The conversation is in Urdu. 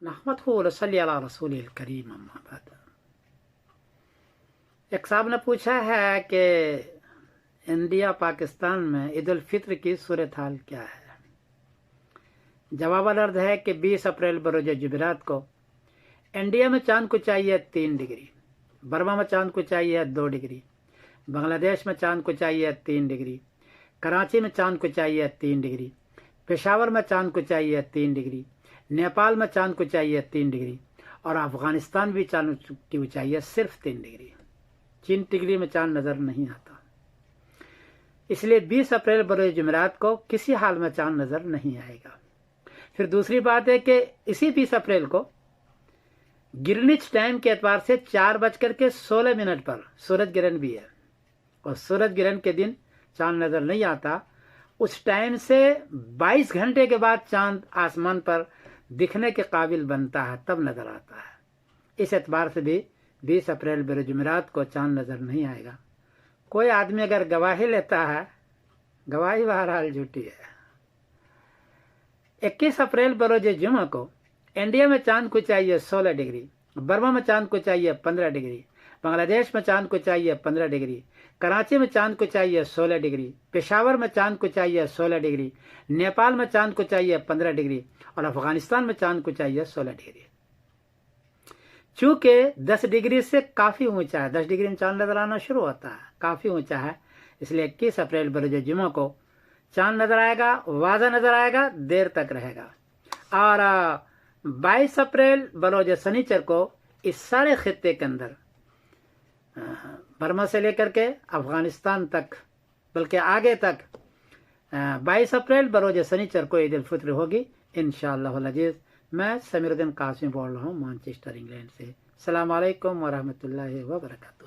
نحمده ونصلي علی رسول الکریم اما بعد۔ ایک صاحب نے پوچھا ہے کہ انڈیا پاکستان میں عید الفطر کی صورتحال کیا ہے؟ جواب العرض ہے کہ 20 اپریل بروز جمعرات کو انڈیا میں چاند کو چاہیے 3 ڈگری، برما میں چاند کو چاہیے 2 ڈگری، بنگلہ دیش میں چاند کو چاہیے 3 ڈگری، کراچی میں چاند کو چاہیے 3 ڈگری، پشاور میں چاند کو چاہیے 3 ڈگری، نیپال میں چاند کو چاہیے 3 ڈگری، اور افغانستان بھی چاند کی چاہیے صرف 3 ڈگری۔ 3 ڈگری میں چاند نظر نہیں آتا، اس لیے 20 اپریل بروز جمعرات کو کسی حال میں چاند نظر نہیں آئے گا۔ پھر دوسری بات ہے کہ اسی 20 اپریل کو گرینچ ٹائم کے اعتبار سے 4:16 پر سورج گرہن بھی ہے، اور سورج گرہن کے دن چاند نظر نہیں آتا۔ اس ٹائم سے 22 گھنٹے کے بعد چاند آسمان پر دکھنے کے قابل بنتا ہے، تب نظر آتا ہے۔ اس اعتبار سے بھی 20 اپریل بروز جمعرات کو چاند نظر نہیں آئے گا۔ کوئی آدمی اگر گواہی لیتا ہے، گواہی بہرحال جھوٹی ہے۔ 21 اپریل بروز جمعہ کو انڈیا میں چاند کو چاہیے 16 ڈگری، برما میں چاند کو چاہیے 15 ڈگری، بنگلہ دیش میں چاند کو چاہیے 15 ڈگری، کراچی میں چاند کو چاہیے 16 ڈگری، پشاور میں چاند کو چاہیے 16 ڈگری، نیپال میں چاند کو چاہیے 15 ڈگری، اور افغانستان میں چاند کو چاہیے 16 ڈگری۔ چونکہ 10 ڈگری سے کافی اونچا ہے، 10 ڈگری میں چاند نظر آنا شروع ہوتا ہے، کافی اونچا ہے، اس لیے 21 اپریل بروز جمعہ کو چاند نظر آئے گا، واضح نظر آئے گا، دیر تک رہے گا۔ اور 22 اپریل بروز سنیچر کو اس سارے خطے کے اندر برما سے لے کر کے افغانستان تک، بلکہ آگے تک 22 اپریل بروز سنیچر کو عید الفطر ہوگی انشاءاللہ العزیز۔ میں سمیر الدین قاسمی بول رہا ہوں مانچسٹر انگلینڈ سے۔ السلام علیکم ورحمۃ اللہ وبرکاتہ۔